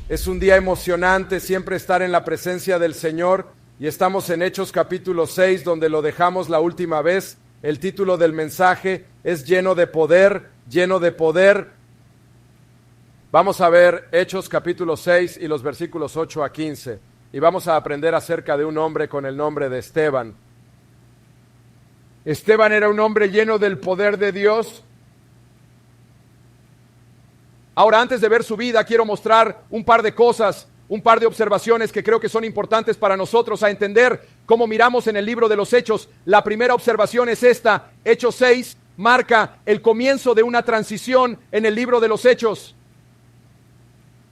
Es un día emocionante siempre estar en la presencia del Señor y estamos en Hechos capítulo 6 donde lo dejamos la última vez. El título del mensaje es lleno de poder, lleno de poder. Vamos a ver Hechos capítulo 6 y los versículos 8 a 15 y vamos a aprender acerca de un hombre con el nombre de Esteban. Esteban era un hombre lleno del poder de Dios. Ahora, antes de ver su vida, quiero mostrar un par de cosas, un par de observaciones que creo que son importantes para nosotros a entender cómo miramos en el libro de los Hechos. La primera observación es esta: Hechos 6 marca el comienzo de una transición en el libro de los Hechos.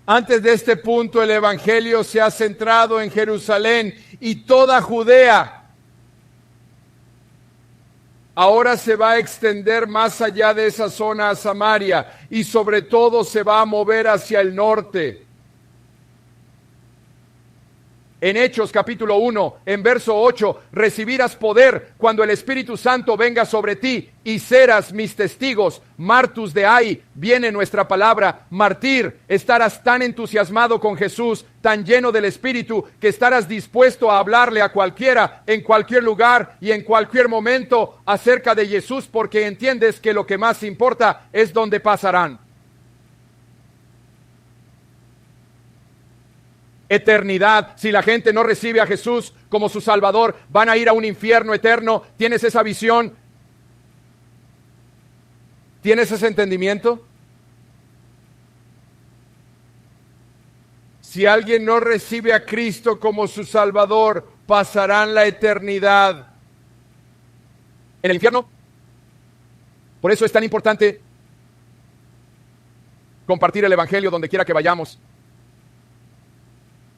Antes de este punto, el evangelio se ha centrado en Jerusalén y toda Judea. Ahora se va a extender más allá de esa zona a Samaria y sobre todo se va a mover hacia el norte. En Hechos capítulo 1, en verso 8, recibirás poder cuando el Espíritu Santo venga sobre ti y serás mis testigos. Martus de ahí viene nuestra palabra, martir. Estarás tan entusiasmado con Jesús, tan lleno del Espíritu, que estarás dispuesto a hablarle a cualquiera, en cualquier lugar y en cualquier momento acerca de Jesús, porque entiendes que lo que más importa es dónde pasarán. Eternidad. Si la gente no recibe a Jesús como su Salvador, van a ir a un infierno eterno. ¿Tienes esa visión? ¿Tienes ese entendimiento? Si alguien no recibe a Cristo como su Salvador, pasarán la eternidad en el infierno. Por eso es tan importante compartir el Evangelio donde quiera que vayamos.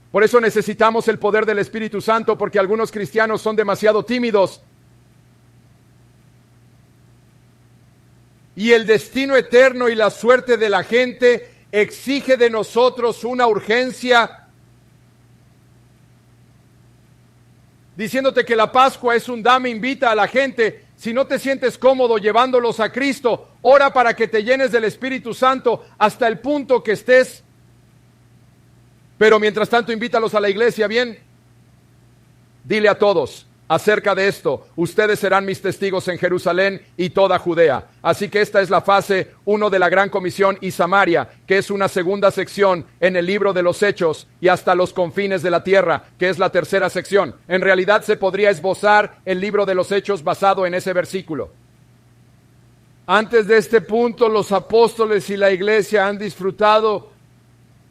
Por eso necesitamos el poder del Espíritu Santo, porque algunos cristianos son demasiado tímidos. Y el destino eterno y la suerte de la gente exige de nosotros una urgencia, diciéndote que la Pascua es un dame, invita a la gente. Si no te sientes cómodo llevándolos a Cristo, ora para que te llenes del Espíritu Santo hasta el punto que estés. Pero mientras tanto, invítalos a la iglesia, ¿bien? Dile a todos acerca de esto: ustedes serán mis testigos en Jerusalén y toda Judea. Así que esta es la fase 1 de la Gran Comisión y Samaria, que es una segunda sección en el libro de los Hechos, y hasta los confines de la tierra, que es la tercera sección. En realidad se podría esbozar el libro de los Hechos basado en ese versículo. Antes de este punto, los apóstoles y la iglesia han disfrutado,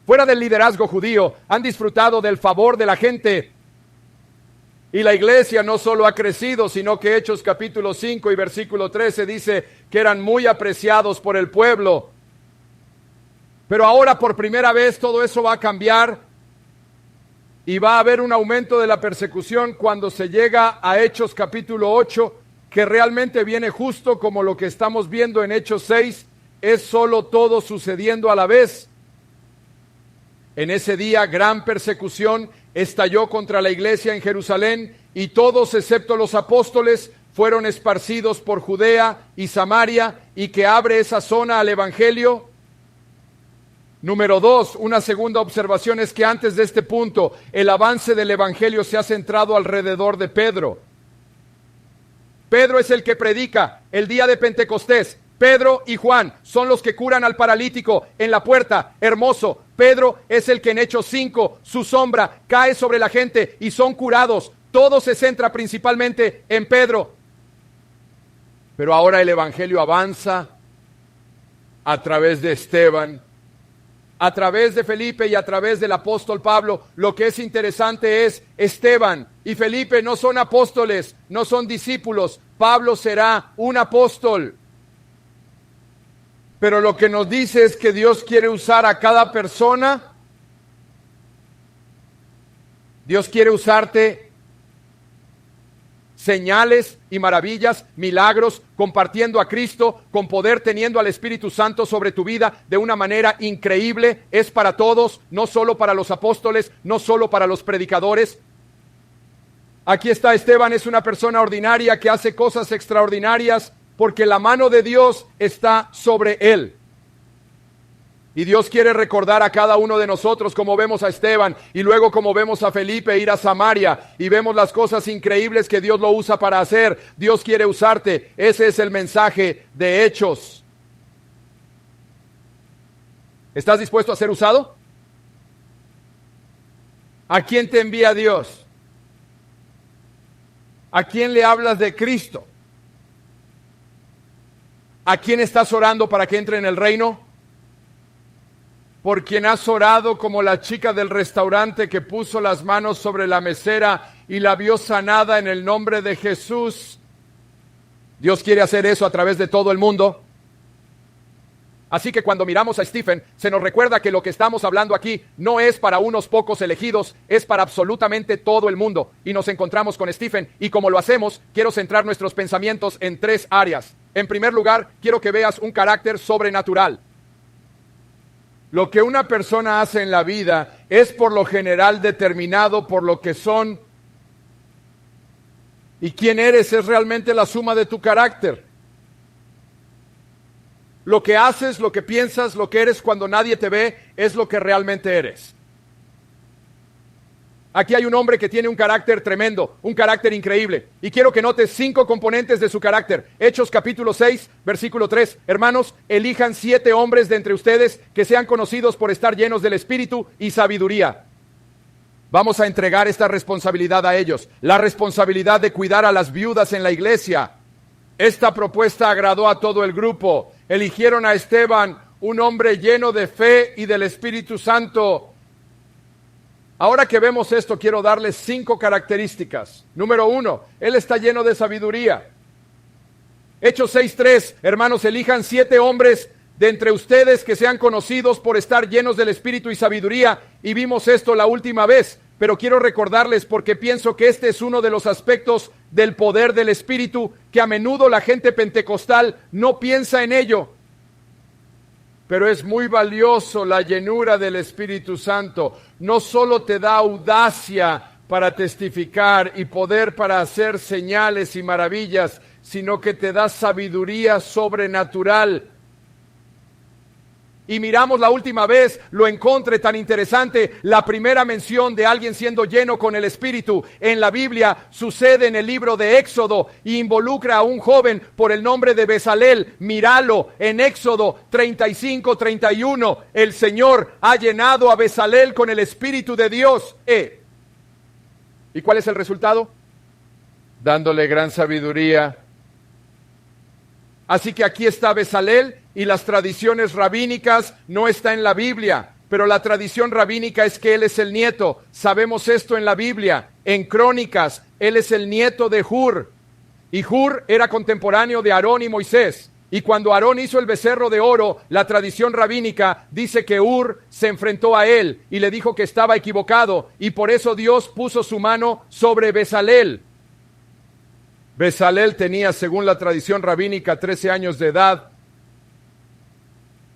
fuera del liderazgo judío, han disfrutado del favor de la gente. Y la iglesia no solo ha crecido, sino que Hechos capítulo 5 y versículo 13 dice que eran muy apreciados por el pueblo. Pero ahora por primera vez todo eso va a cambiar y va a haber un aumento de la persecución cuando se llega a Hechos capítulo 8, que realmente viene justo como lo que estamos viendo en Hechos 6, es solo todo sucediendo a la vez. En ese día, gran persecución estalló contra la iglesia en Jerusalén y todos, excepto los apóstoles, fueron esparcidos por Judea y Samaria, y que abre esa zona al evangelio. Número 2, una segunda observación es que antes de este punto, el avance del evangelio se ha centrado alrededor de Pedro. Pedro es el que predica el día de Pentecostés. Pedro y Juan son los que curan al paralítico en la puerta. Hermoso. Pedro es el que en Hechos 5, su sombra cae sobre la gente y son curados. Todo se centra principalmente en Pedro. Pero ahora el evangelio avanza a través de Esteban, a través de Felipe y a través del apóstol Pablo. Lo que es interesante es Esteban y Felipe no son apóstoles, no son discípulos. Pablo será un apóstol. Pero lo que nos dice es que Dios quiere usar a cada persona. Dios quiere usarte señales y maravillas, milagros, compartiendo a Cristo, con poder, teniendo al Espíritu Santo sobre tu vida de una manera increíble. Es para todos, no solo para los apóstoles, no solo para los predicadores. Aquí está Esteban, es una persona ordinaria que hace cosas extraordinarias porque la mano de Dios está sobre él. Y Dios quiere recordar a cada uno de nosotros, como vemos a Esteban y luego como vemos a Felipe ir a Samaria y vemos las cosas increíbles que Dios lo usa para hacer. Dios quiere usarte. Ese es el mensaje de Hechos. ¿Estás dispuesto a ser usado? ¿A quién te envía Dios? ¿A quién le hablas de Cristo? ¿A quién estás orando para que entre en el reino? ¿Por quien has orado como la chica del restaurante que puso las manos sobre la mesera y la vio sanada en el nombre de Jesús? Dios quiere hacer eso a través de todo el mundo. Así que cuando miramos a Stephen, se nos recuerda que lo que estamos hablando aquí no es para unos pocos elegidos, es para absolutamente todo el mundo. Y nos encontramos con Stephen, y como lo hacemos, quiero centrar nuestros pensamientos en 3 áreas. En primer lugar, quiero que veas un carácter sobrenatural. Lo que una persona hace en la vida es por lo general determinado por lo que son, y quién eres es realmente la suma de tu carácter. Lo que haces, lo que piensas, lo que eres cuando nadie te ve, es lo que realmente eres. Aquí hay un hombre que tiene un carácter tremendo, un carácter increíble. Y quiero que notes 5 componentes de su carácter. Hechos capítulo 6, versículo 3. Hermanos, elijan 7 hombres de entre ustedes que sean conocidos por estar llenos del Espíritu y sabiduría. Vamos a entregar esta responsabilidad a ellos. La responsabilidad de cuidar a las viudas en la iglesia. Esta propuesta agradó a todo el grupo. Eligieron a Esteban, un hombre lleno de fe y del Espíritu Santo. Ahora que vemos esto, quiero darles 5 características. Número 1, él está lleno de sabiduría. Hechos 6:3, hermanos, elijan 7 hombres de entre ustedes que sean conocidos por estar llenos del Espíritu y sabiduría. Y vimos esto la última vez. Pero quiero recordarles porque pienso que este es uno de los aspectos del poder del Espíritu que a menudo la gente pentecostal no piensa en ello. Pero es muy valioso la llenura del Espíritu Santo. No solo te da audacia para testificar y poder para hacer señales y maravillas, sino que te da sabiduría sobrenatural. Y miramos la última vez, lo encontré tan interesante, la primera mención de alguien siendo lleno con el Espíritu en la Biblia sucede en el libro de Éxodo y involucra a un joven por el nombre de Bezalel. Míralo en Éxodo 35-31. El Señor ha llenado a Bezalel con el Espíritu de Dios. ¿Y cuál es el resultado? Dándole gran sabiduría. Así que aquí está Bezalel y las tradiciones rabínicas no está en la Biblia, pero la tradición rabínica es que él es el nieto. Sabemos esto en la Biblia, en Crónicas, él es el nieto de Hur. Y Hur era contemporáneo de Aarón y Moisés. Y cuando Aarón hizo el becerro de oro, la tradición rabínica dice que Hur se enfrentó a él y le dijo que estaba equivocado. Y por eso Dios puso su mano sobre Bezalel. Bezalel tenía, según la tradición rabínica, 13 años de edad.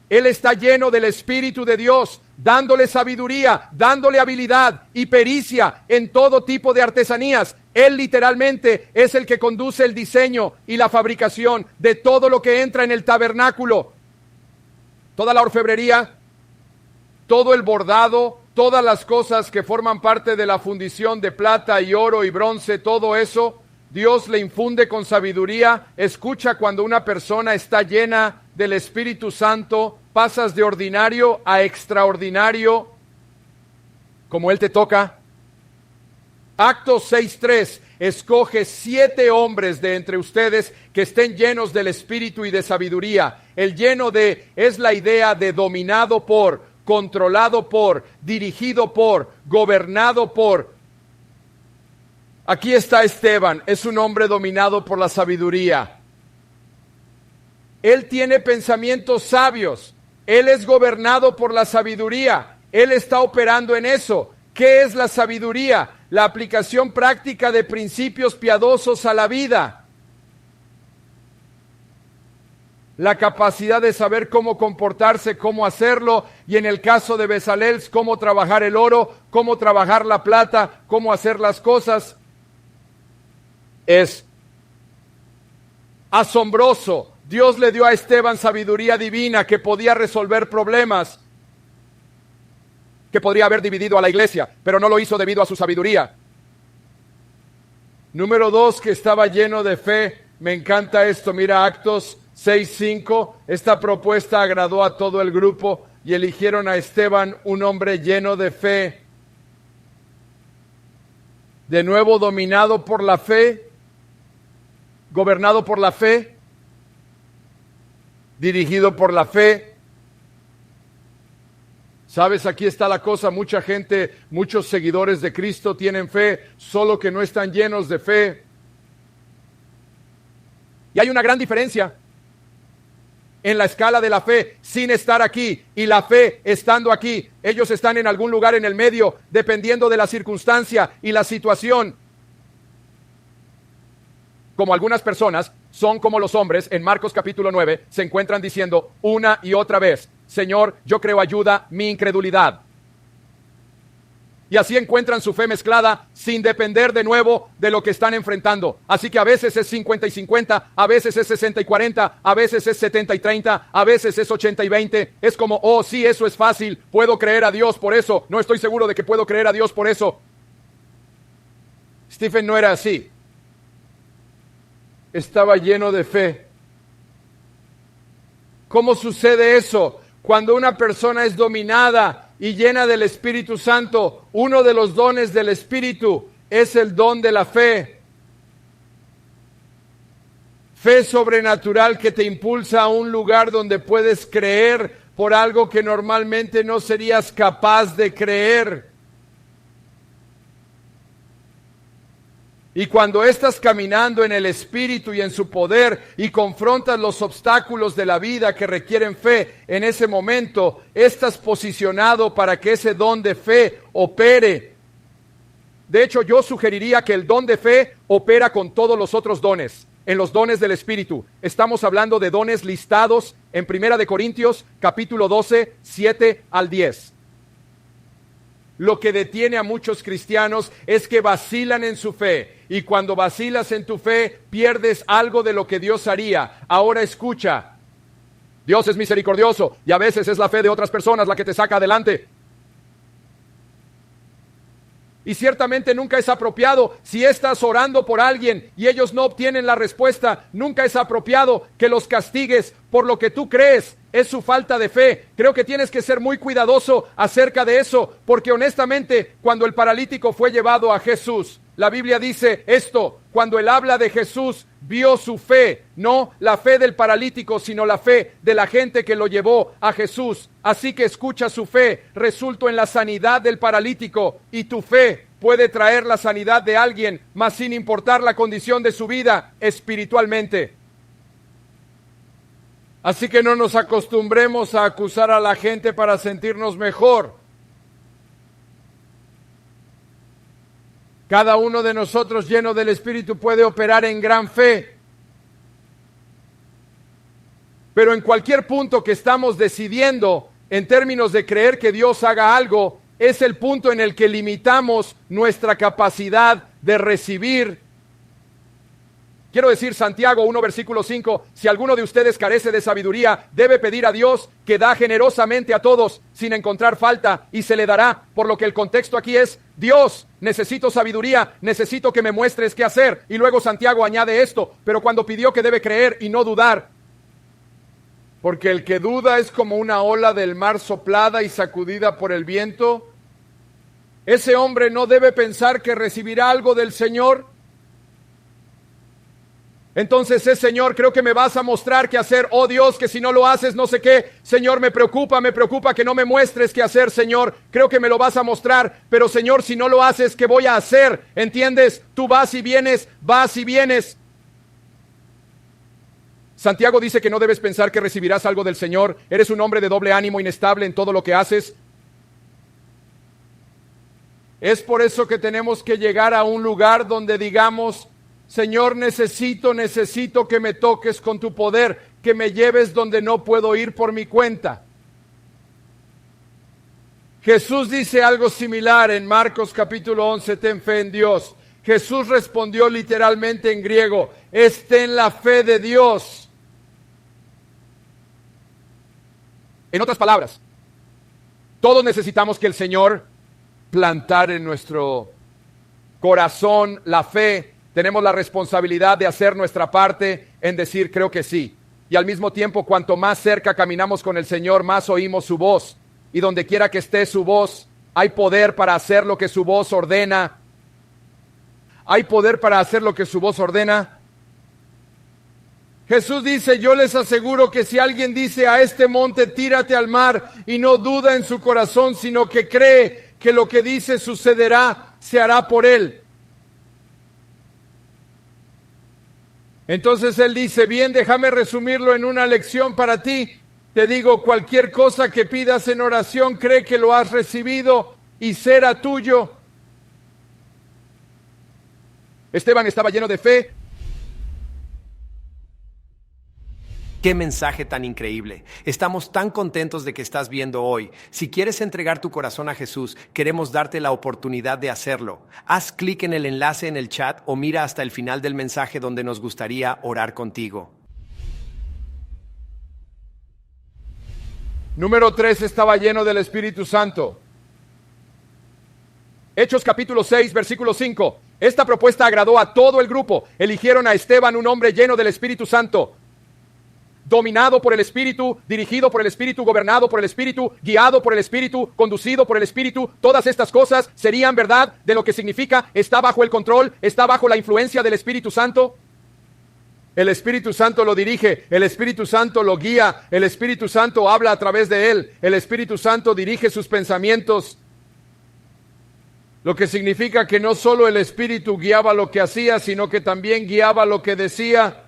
Él está lleno del Espíritu de Dios, dándole sabiduría, dándole habilidad y pericia en todo tipo de artesanías. Él literalmente es el que conduce el diseño y la fabricación de todo lo que entra en el tabernáculo. Toda la orfebrería, todo el bordado, todas las cosas que forman parte de la fundición de plata y oro y bronce, todo eso, Dios le infunde con sabiduría. Escucha, cuando una persona está llena del Espíritu Santo, pasas de ordinario a extraordinario, como Él te toca. Actos 6:3, escoge 7 hombres de entre ustedes que estén llenos del Espíritu y de sabiduría. El lleno de es la idea de dominado por, controlado por, dirigido por, gobernado por. Aquí está Esteban, es un hombre dominado por la sabiduría. Él tiene pensamientos sabios, él es gobernado por la sabiduría, él está operando en eso. ¿Qué es la sabiduría? La aplicación práctica de principios piadosos a la vida. La capacidad de saber cómo comportarse, cómo hacerlo, y en el caso de Bezalel, cómo trabajar el oro, cómo trabajar la plata, cómo hacer las cosas. Es asombroso. Dios le dio a Esteban sabiduría divina que podía resolver problemas. que podría haber dividido a la iglesia, pero no lo hizo debido a su sabiduría. Número 2, que estaba lleno de fe. Me encanta esto, mira Actos 6:5. Esta propuesta agradó a todo el grupo y eligieron a Esteban, un hombre lleno de fe. De nuevo dominado por la fe, gobernado por la fe, dirigido por la fe. Sabes, aquí está la cosa, mucha gente, muchos seguidores de Cristo tienen fe, solo que no están llenos de fe. Y hay una gran diferencia en la escala de la fe sin estar aquí y la fe estando aquí. Ellos están en algún lugar en el medio, dependiendo de la circunstancia y la situación. Como algunas personas son como los hombres en Marcos capítulo 9, se encuentran diciendo una y otra vez: Señor, yo creo, ayuda mi incredulidad. Y así encuentran su fe mezclada sin depender de nuevo de lo que están enfrentando. Así que a veces es 50 y 50, a veces es 60 y 40, a veces es 70 y 30, a veces es 80 y 20. Es como, oh sí, eso es fácil, puedo creer a Dios por eso. No estoy seguro de que puedo creer a Dios por eso. Stephen no era así. Estaba lleno de fe. ¿Cómo sucede eso? Cuando una persona es dominada y llena del Espíritu Santo, uno de los dones del Espíritu es el don de la fe. Fe sobrenatural que te impulsa a un lugar donde puedes creer por algo que normalmente no serías capaz de creer. Y cuando estás caminando en el Espíritu y en su poder y confrontas los obstáculos de la vida que requieren fe, en ese momento estás posicionado para que ese don de fe opere. De hecho, yo sugeriría que el don de fe opera con todos los otros dones. En los dones del Espíritu, estamos hablando de dones listados en 1 Corintios capítulo 12, 7 al 10. Lo que detiene a muchos cristianos es que vacilan en su fe. Y cuando vacilas en tu fe, pierdes algo de lo que Dios haría. Ahora escucha. Dios es misericordioso y a veces es la fe de otras personas la que te saca adelante. Y ciertamente nunca es apropiado, si estás orando por alguien y ellos no obtienen la respuesta, nunca es apropiado que los castigues por lo que tú crees es su falta de fe. Creo que tienes que ser muy cuidadoso acerca de eso, porque honestamente, cuando el paralítico fue llevado a Jesús, la Biblia dice esto: cuando él habla de Jesús, vio su fe, no la fe del paralítico, sino la fe de la gente que lo llevó a Jesús. Así que escucha, su fe resultó en la sanidad del paralítico, y tu fe puede traer la sanidad de alguien, mas sin importar la condición de su vida espiritualmente. Así que no nos acostumbremos a acusar a la gente para sentirnos mejor. Cada uno de nosotros lleno del Espíritu puede operar en gran fe. Pero en cualquier punto que estamos decidiendo en términos de creer que Dios haga algo, es el punto en el que limitamos nuestra capacidad de recibir. Quiero decir, Santiago 1, versículo 5, si alguno de ustedes carece de sabiduría, debe pedir a Dios, que da generosamente a todos, sin encontrar falta, y se le dará. Por lo que el contexto aquí es: Dios, necesito sabiduría, necesito que me muestres qué hacer. Y luego Santiago añade esto: pero cuando pidió que debe creer y no dudar, porque el que duda es como una ola del mar soplada y sacudida por el viento. Ese hombre no debe pensar que recibirá algo del Señor. Entonces es: Señor, creo que me vas a mostrar qué hacer. Oh Dios, que si no lo haces no sé qué. Señor, me preocupa que no me muestres qué hacer, Señor. Creo que me lo vas a mostrar, pero Señor, si no lo haces, ¿qué voy a hacer? ¿Entiendes? Tú vas y vienes, vas y vienes. Santiago dice que no debes pensar que recibirás algo del Señor. Eres un hombre de doble ánimo, inestable en todo lo que haces. Es por eso que tenemos que llegar a un lugar donde digamos: Señor, necesito que me toques con tu poder, que me lleves donde no puedo ir por mi cuenta. Jesús dice algo similar en Marcos capítulo 11, ten fe en Dios. Jesús respondió literalmente en griego: ten la fe de Dios. En otras palabras, Todos necesitamos que el Señor plantar en nuestro corazón la fe. Tenemos la responsabilidad de hacer nuestra parte en decir creo que sí. Y al mismo tiempo, cuanto más cerca caminamos con el Señor, más oímos su voz. Y donde quiera que esté su voz, hay poder para hacer lo que su voz ordena. Hay poder para hacer lo que su voz ordena. Jesús dice, yo les aseguro que si alguien dice a este monte, tírate al mar, y no duda en su corazón, sino que cree que lo que dice sucederá, se hará por él. Entonces él dice, bien, déjame resumirlo en una lección para ti. Te digo, cualquier cosa que pidas en oración, cree que lo has recibido y será tuyo. Esteban estaba lleno de fe. ¡Qué mensaje tan increíble! Estamos tan contentos de que estás viendo hoy. Si quieres entregar tu corazón a Jesús, queremos darte la oportunidad de hacerlo. Haz clic en el enlace en el chat o mira hasta el final del mensaje donde nos gustaría orar contigo. Número 3, estaba lleno del Espíritu Santo. Hechos capítulo 6, versículo 5. Esta propuesta agradó a todo el grupo. Eligieron a Esteban, un hombre lleno del Espíritu Santo, dominado por el Espíritu, dirigido por el Espíritu, gobernado por el Espíritu, guiado por el Espíritu, conducido por el Espíritu. Todas estas cosas serían verdad de lo que significa está bajo el control, está bajo la influencia del Espíritu Santo. El Espíritu Santo lo dirige, el Espíritu Santo lo guía, el Espíritu Santo habla a través de él, el Espíritu Santo dirige sus pensamientos. Lo que significa que no solo el Espíritu guiaba lo que hacía, sino que también guiaba lo que decía.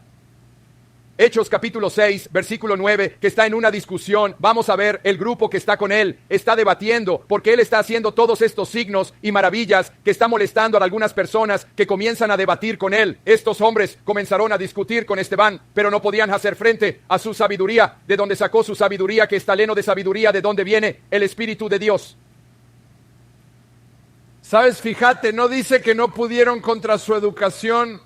Hechos capítulo 6, versículo 9, que está en una discusión. Vamos a ver, el grupo que está con él está debatiendo porque él está haciendo todos estos signos y maravillas que está molestando a algunas personas que comienzan a debatir con él. Estos hombres comenzaron a discutir con Esteban, pero no podían hacer frente a su sabiduría. ¿De dónde sacó su sabiduría? Que está lleno de sabiduría. ¿De dónde viene? El Espíritu de Dios. ¿Sabes? Fíjate, no dice que no pudieron contra su educación.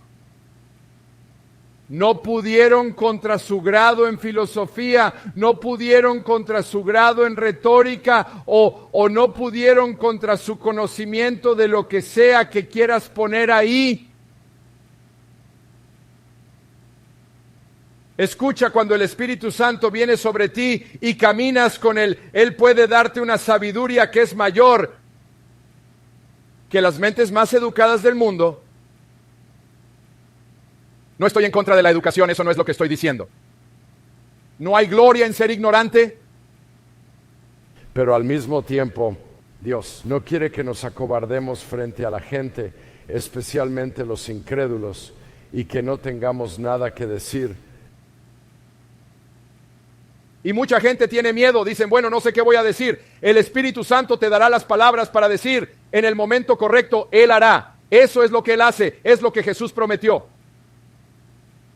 No pudieron contra su grado en filosofía, no pudieron contra su grado en retórica o no pudieron contra su conocimiento de lo que sea que quieras poner ahí. Escucha, cuando el Espíritu Santo viene sobre ti y caminas con él, él puede darte una sabiduría que es mayor que las mentes más educadas del mundo. No estoy en contra de la educación, eso no es lo que estoy diciendo. No hay gloria en ser ignorante. Pero al mismo tiempo, Dios no quiere que nos acobardemos frente a la gente, especialmente los incrédulos, y que no tengamos nada que decir. Y mucha gente tiene miedo, dicen, bueno, no sé qué voy a decir. El Espíritu Santo te dará las palabras para decir en el momento correcto, Él hará. Eso es lo que Él hace, es lo que Jesús prometió.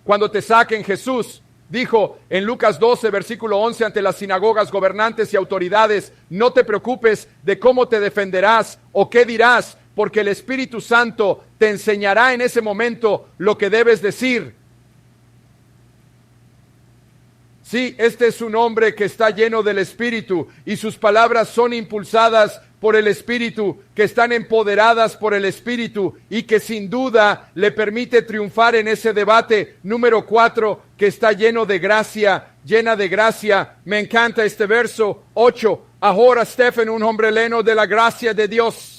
Cuando te saquen, Jesús dijo en Lucas 12, versículo 11, ante las sinagogas, gobernantes y autoridades, no te preocupes de cómo te defenderás o qué dirás, porque el Espíritu Santo te enseñará en ese momento lo que debes decir. Sí, este es un hombre que está lleno del Espíritu y sus palabras son impulsadas por el Espíritu, que están empoderadas por el Espíritu y que sin duda le permite triunfar en ese debate. Número 4, que está lleno de gracia, llena de gracia. Me encanta este verso 8. Ahora Stephen, un hombre lleno de la gracia de Dios.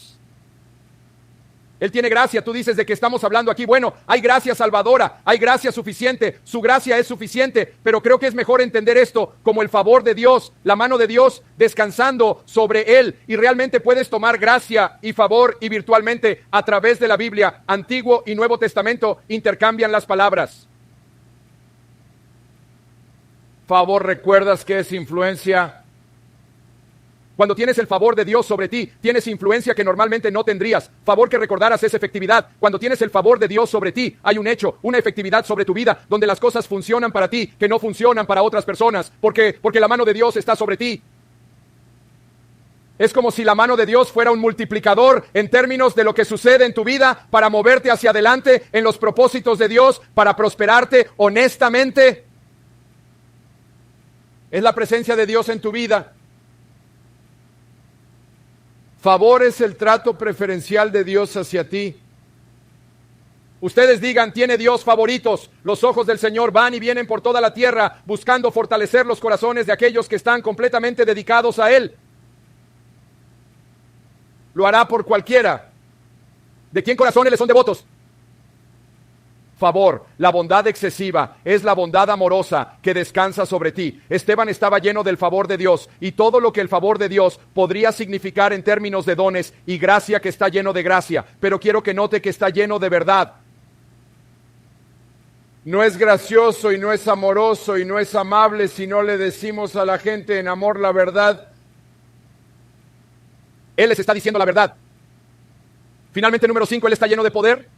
Él tiene gracia. Tú dices de que estamos hablando aquí. Bueno, hay gracia salvadora, hay gracia suficiente, su gracia es suficiente, pero creo que es mejor entender esto como el favor de Dios, la mano de Dios descansando sobre él, y realmente puedes tomar gracia y favor y virtualmente a través de la Biblia. Antiguo y Nuevo Testamento intercambian las palabras. Favor, ¿recuerdas qué es influencia? Cuando tienes el favor de Dios sobre ti, tienes influencia que normalmente no tendrías. Favor, que recordaras es efectividad. Cuando tienes el favor de Dios sobre ti, hay un hecho, una efectividad sobre tu vida, donde las cosas funcionan para ti, que no funcionan para otras personas. Porque la mano de Dios está sobre ti. Es como si la mano de Dios fuera un multiplicador en términos de lo que sucede en tu vida para moverte hacia adelante en los propósitos de Dios, para prosperarte honestamente. Es la presencia de Dios en tu vida. Favor es el trato preferencial de Dios hacia ti. Ustedes digan, tiene Dios favoritos. Los ojos del Señor van y vienen por toda la tierra, buscando fortalecer los corazones de aquellos que están completamente dedicados a Él. Lo hará por cualquiera. ¿De quién corazones le son devotos? Favor, la bondad excesiva, es la bondad amorosa que descansa sobre ti. Esteban estaba lleno del favor de Dios y todo lo que el favor de Dios podría significar en términos de dones y gracia, que está lleno de gracia. Pero quiero que note que está lleno de verdad. No es gracioso y no es amoroso y no es amable si no le decimos a la gente en amor la verdad. Él les está diciendo la verdad. Finalmente, número 5, Él está lleno de poder.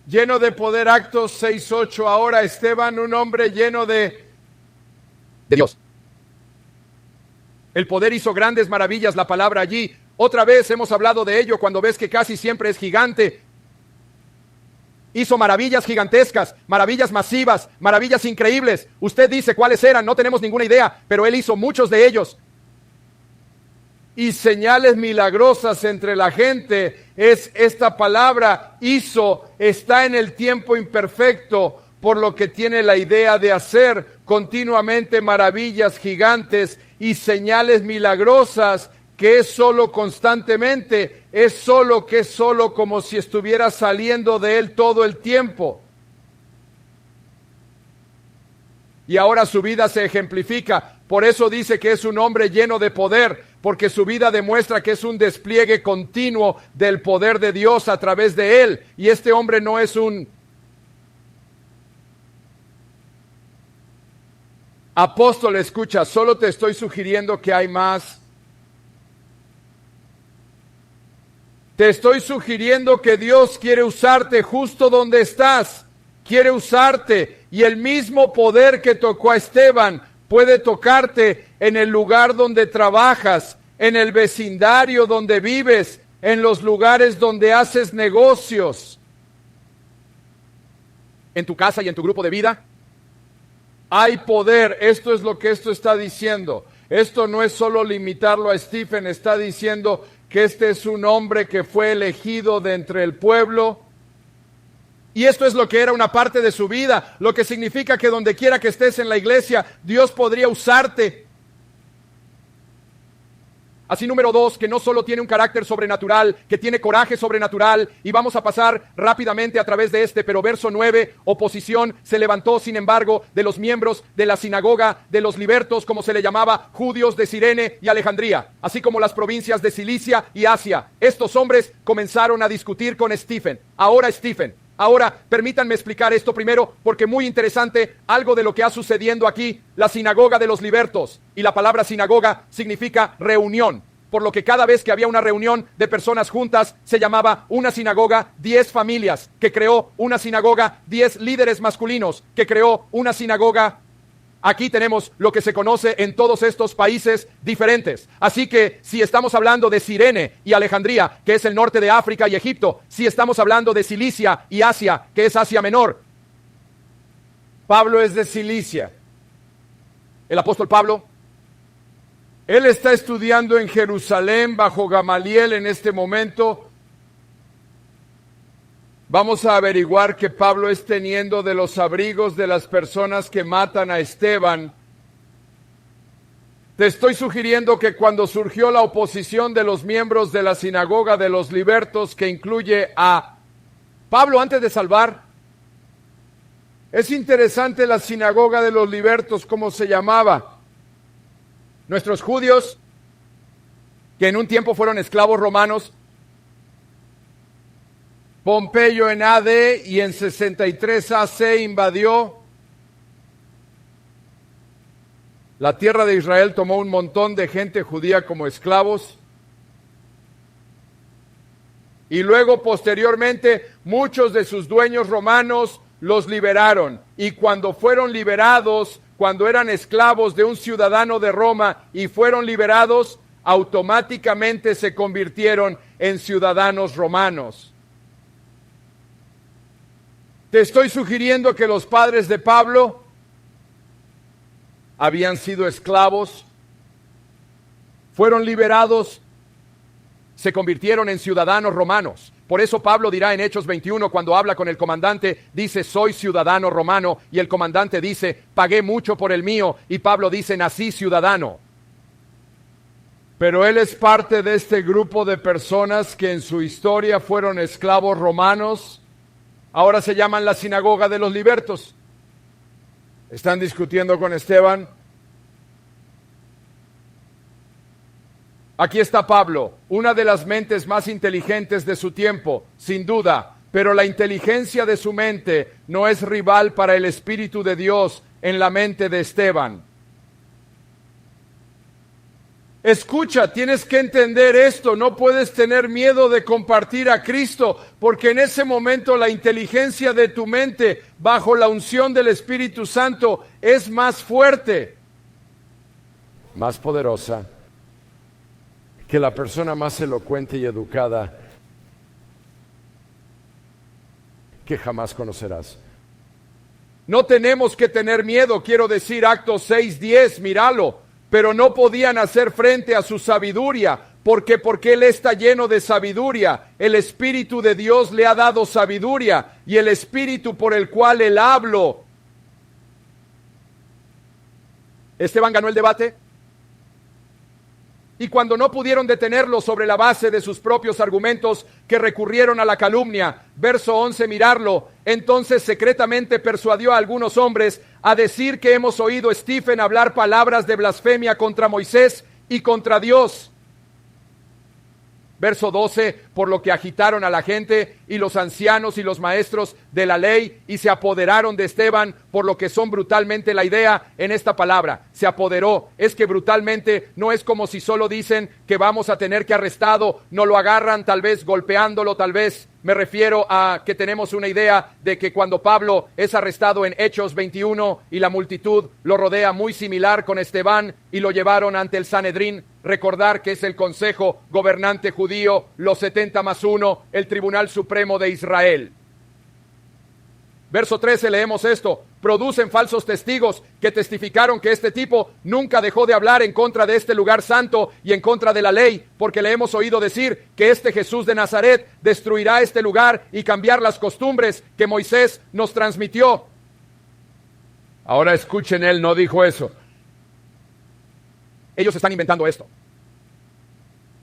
Lleno de poder, Actos 6:8. Ahora Esteban, un hombre lleno de Dios. El poder hizo grandes maravillas, la palabra allí. Otra vez hemos hablado de ello cuando ves que casi siempre es gigante. Hizo maravillas gigantescas, maravillas masivas, maravillas increíbles. Usted dice cuáles eran, no tenemos ninguna idea, pero Él hizo muchos de ellos. Y señales milagrosas entre la gente, es esta palabra hizo, está en el tiempo imperfecto, por lo que tiene la idea de hacer continuamente maravillas gigantes y señales milagrosas, que es solo constantemente, es solo como si estuviera saliendo de Él todo el tiempo. Y ahora su vida se ejemplifica. Por eso dice que es un hombre lleno de poder, porque su vida demuestra que es un despliegue continuo del poder de Dios a través de él. Y este hombre no es un apóstol, escucha, solo te estoy sugiriendo que hay más. Te estoy sugiriendo que Dios quiere usarte justo donde estás. Quiere usarte, y el mismo poder que tocó a Esteban puede tocarte en el lugar donde trabajas, en el vecindario donde vives, en los lugares donde haces negocios, en tu casa y en tu grupo de vida. Hay poder. Esto es lo que esto está diciendo. Esto no es solo limitarlo a Stephen, está diciendo que este es un hombre que fue elegido de entre el pueblo. Y esto es lo que era una parte de su vida, lo que significa que donde quiera que estés en la iglesia, Dios podría usarte. Así, número 2, que no solo tiene un carácter sobrenatural, que tiene coraje sobrenatural, y vamos a pasar rápidamente a través de pero verso 9, oposición se levantó, sin embargo, de los miembros de la sinagoga de los libertos, como se le llamaba, judíos de Cirene y Alejandría, así como las provincias de Cilicia y Asia. Estos hombres comenzaron a discutir con Stephen. Ahora, permítanme explicar esto primero, porque muy interesante algo de lo que ha sucediendo aquí, la sinagoga de los libertos. Y la palabra sinagoga significa reunión, por lo que cada vez que había una reunión de personas juntas, se llamaba una sinagoga. 10 familias, que creó una sinagoga. 10 líderes masculinos, que creó una sinagoga. Aquí tenemos lo que se conoce en todos estos países diferentes. Así que si estamos hablando de Cirene y Alejandría, que es el norte de África y Egipto, si estamos hablando de Cilicia y Asia, que es Asia Menor. Pablo es de Cilicia. El apóstol Pablo, él está estudiando en Jerusalén bajo Gamaliel en este momento. Vamos a averiguar que Pablo es teniendo de los abrigos de las personas que matan a Esteban. Te estoy sugiriendo que cuando surgió la oposición de los miembros de la sinagoga de los libertos, que incluye a Pablo antes de salvar, es interesante la sinagoga de los libertos, ¿cómo se llamaba? Nuestros judíos, que en un tiempo fueron esclavos romanos, Pompeyo en AD y en 63 AC invadió la tierra de Israel, tomó un montón de gente judía como esclavos y luego posteriormente muchos de sus dueños romanos los liberaron, y cuando fueron liberados, cuando eran esclavos de un ciudadano de Roma y fueron liberados, automáticamente se convirtieron en ciudadanos romanos. Te estoy sugiriendo que los padres de Pablo habían sido esclavos, fueron liberados se convirtieron en ciudadanos romanos. Por eso Pablo dirá en Hechos 21, cuando habla con el comandante, dice, soy ciudadano romano, y el comandante dice, pagué mucho por el mío, y Pablo dice, nací ciudadano. Pero él es parte de este grupo de personas que en su historia fueron esclavos romanos. Ahora se llaman la sinagoga de los libertos. Están discutiendo con Esteban. Aquí está Pablo, una de las mentes más inteligentes de su tiempo, sin duda, pero la inteligencia de su mente no es rival para el Espíritu de Dios en la mente de Esteban. Escucha, tienes que entender esto, no puedes tener miedo de compartir a Cristo, porque en ese momento la inteligencia de tu mente, bajo la unción del Espíritu Santo, es más fuerte, más poderosa que la persona más elocuente y educada que jamás conocerás. No tenemos que tener miedo, quiero decir, Actos 6:10, míralo, pero no podían hacer frente a su sabiduría, porque Él está lleno de sabiduría. El Espíritu de Dios le ha dado sabiduría, y el Espíritu por el cual él habló. Esteban ganó el debate. Y cuando no pudieron detenerlo sobre la base de sus propios argumentos, que recurrieron a la calumnia, verso 11, mirarlo, entonces secretamente persuadió a algunos hombres a decir que hemos oído a Stephen hablar palabras de blasfemia contra Moisés y contra Dios. Verso 12, por lo que agitaron a la gente y los ancianos y los maestros de la ley y se apoderaron de Esteban, por lo que son brutalmente. La idea en esta palabra, se apoderó, es que brutalmente no es como si solo dicen que vamos a tener que arrestarlo, no lo agarran tal vez golpeándolo, tal vez. Me refiero a que tenemos una idea de que cuando Pablo es arrestado en Hechos 21 y la multitud lo rodea, muy similar con Esteban, y lo llevaron ante el Sanedrín. Recordar que es el Consejo Gobernante Judío, los 70 más 1, el Tribunal Supremo de Israel. Verso 13 leemos esto, producen falsos testigos que testificaron que este tipo nunca dejó de hablar en contra de este lugar santo y en contra de la ley, porque le hemos oído decir que este Jesús de Nazaret destruirá este lugar y cambiar las costumbres que Moisés nos transmitió. Ahora escuchen, él no dijo eso. Ellos están inventando esto.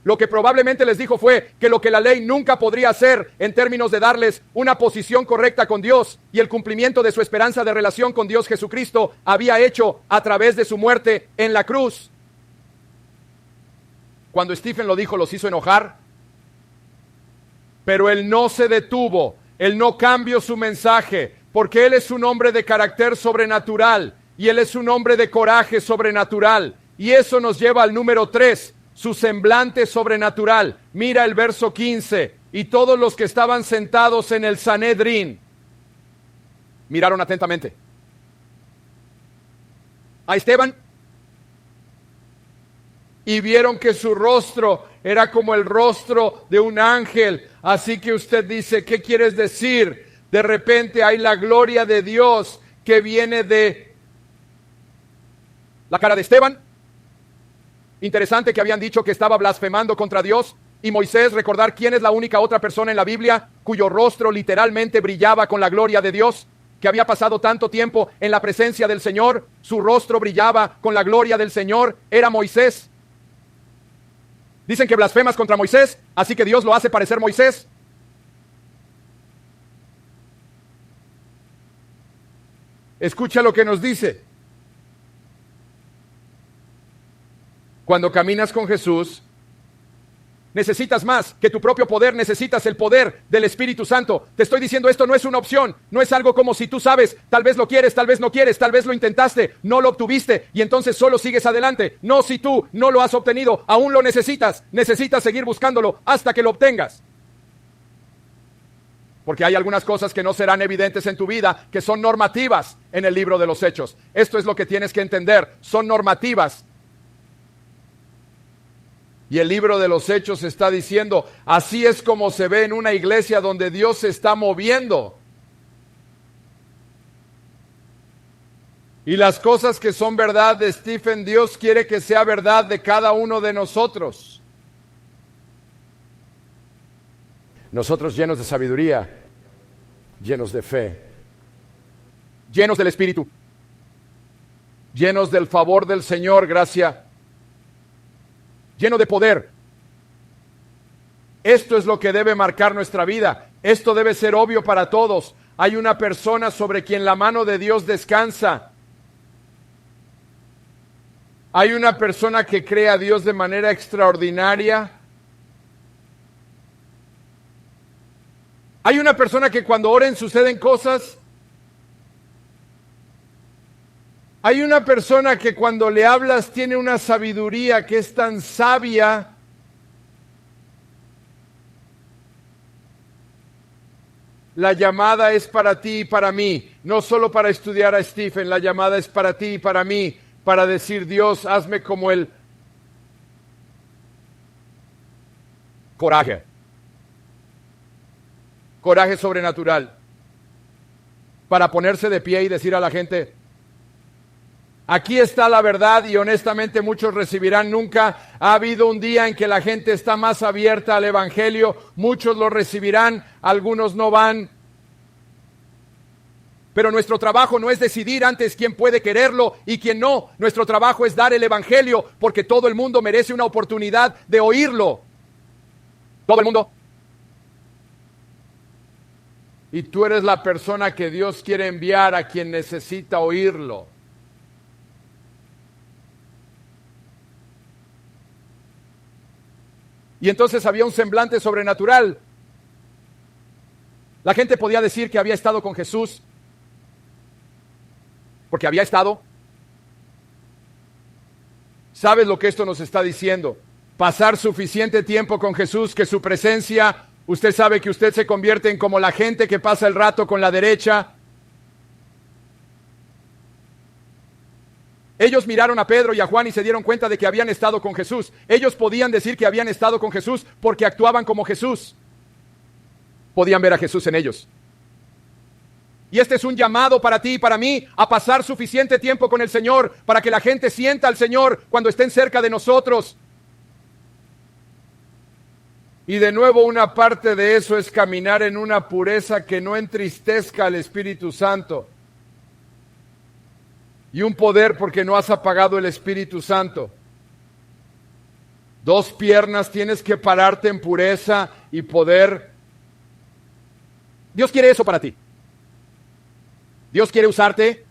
Lo que probablemente les dijo fue que lo que la ley nunca podría hacer en términos de darles una posición correcta con Dios y el cumplimiento de su esperanza de relación con Dios Jesucristo había hecho a través de su muerte en la cruz. Cuando Stephen lo dijo, los hizo enojar, pero él no se detuvo, él no cambió su mensaje, porque él es un hombre de carácter sobrenatural y él es un hombre de coraje sobrenatural. Y eso nos lleva al número 3, su semblante sobrenatural. Mira el verso 15. Y todos los que estaban sentados en el Sanedrín miraron atentamente a Esteban y vieron que su rostro era como el rostro de un ángel. Así que usted dice, ¿qué quieres decir? De repente hay la gloria de Dios que viene de la cara de Esteban. Interesante que habían dicho que estaba blasfemando contra Dios. Y Moisés, recordar quién es la única otra persona en la Biblia cuyo rostro literalmente brillaba con la gloria de Dios, que había pasado tanto tiempo en la presencia del Señor, su rostro brillaba con la gloria del Señor, era Moisés. Dicen que blasfemas contra Moisés, así que Dios lo hace parecer Moisés. Escucha lo que nos dice. Cuando caminas con Jesús, necesitas más que tu propio poder, necesitas el poder del Espíritu Santo. Te estoy diciendo, esto no es una opción, no es algo como si tú sabes, tal vez lo quieres, tal vez no quieres, tal vez lo intentaste, no lo obtuviste y entonces solo sigues adelante. No, si tú no lo has obtenido, aún lo necesitas seguir buscándolo hasta que lo obtengas. Porque hay algunas cosas que no serán evidentes en tu vida, que son normativas en el libro de los Hechos. Esto es lo que tienes que entender, son normativas. Y el libro de los Hechos está diciendo, así es como se ve en una iglesia donde Dios se está moviendo. Y las cosas que son verdad de Stephen, Dios quiere que sea verdad de cada uno de nosotros. Nosotros llenos de sabiduría, llenos de fe, llenos del Espíritu, llenos del favor del Señor, gracia, lleno de poder. Esto es lo que debe marcar nuestra vida. Esto debe ser obvio para todos. Hay una persona sobre quien la mano de Dios descansa. Hay una persona que cree a Dios de manera extraordinaria. Hay una persona que cuando oren suceden cosas. Hay una persona que cuando le hablas tiene una sabiduría que es tan sabia. La llamada es para ti y para mí, no solo para estudiar a Stephen, la llamada es para ti y para mí, para decir, Dios, hazme como el coraje sobrenatural, para ponerse de pie y decir a la gente, aquí está la verdad y honestamente muchos recibirán. Nunca ha habido un día en que la gente está más abierta al Evangelio. Muchos lo recibirán, algunos no van. Pero nuestro trabajo no es decidir antes quién puede quererlo y quién no. Nuestro trabajo es dar el Evangelio porque todo el mundo merece una oportunidad de oírlo. Todo el mundo. Y tú eres la persona que Dios quiere enviar a quien necesita oírlo. Y entonces había un semblante sobrenatural. La gente podía decir que había estado con Jesús, porque había estado. ¿Sabes lo que esto nos está diciendo? Pasar suficiente tiempo con Jesús, que su presencia, usted sabe que usted se convierte en como la gente que pasa el rato con la derecha. Ellos miraron a Pedro y a Juan y se dieron cuenta de que habían estado con Jesús. Ellos podían decir que habían estado con Jesús porque actuaban como Jesús. Podían ver a Jesús en ellos. Y este es un llamado para ti y para mí a pasar suficiente tiempo con el Señor para que la gente sienta al Señor cuando estén cerca de nosotros. Y de nuevo una parte de eso es caminar en una pureza que no entristezca al Espíritu Santo. Y un poder porque no has apagado el Espíritu Santo. 2 piernas, tienes que pararte en pureza y poder. Dios quiere eso para ti. Dios quiere usarte.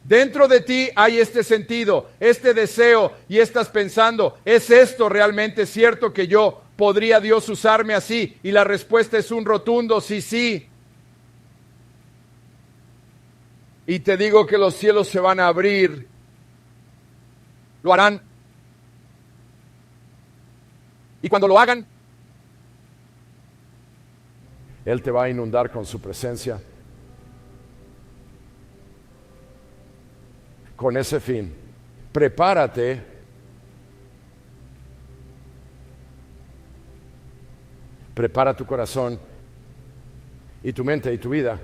Dentro de ti hay este sentido, este deseo y estás pensando, ¿es esto realmente cierto que yo podría Dios usarme así? Y la respuesta es un rotundo sí, sí. Y te digo que los cielos se van a abrir. Lo harán. Y cuando lo hagan, Él te va a inundar con su presencia. Con ese fin, prepárate. Prepara tu corazón y tu mente y tu vida.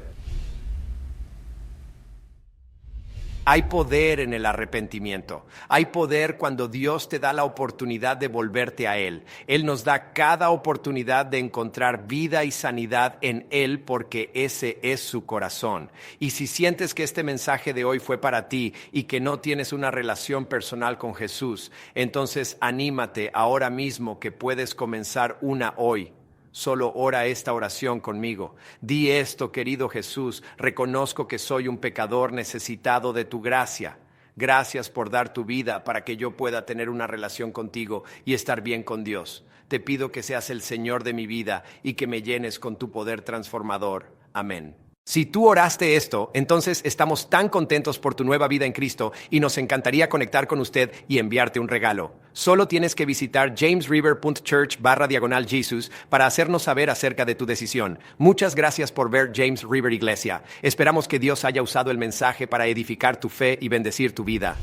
Hay poder en el arrepentimiento. Hay poder cuando Dios te da la oportunidad de volverte a Él. Él nos da cada oportunidad de encontrar vida y sanidad en Él porque ese es su corazón. Y si sientes que este mensaje de hoy fue para ti y que no tienes una relación personal con Jesús, entonces anímate ahora mismo que puedes comenzar una hoy. Solo ora esta oración conmigo. Di esto, querido Jesús, reconozco que soy un pecador necesitado de tu gracia. Gracias por dar tu vida para que yo pueda tener una relación contigo y estar bien con Dios. Te pido que seas el Señor de mi vida y que me llenes con tu poder transformador. Amén. Si tú oraste esto, entonces estamos tan contentos por tu nueva vida en Cristo y nos encantaría conectar con usted y enviarte un regalo. Solo tienes que visitar jamesriver.church/Jesus para hacernos saber acerca de tu decisión. Muchas gracias por ver James River Iglesia. Esperamos que Dios haya usado el mensaje para edificar tu fe y bendecir tu vida.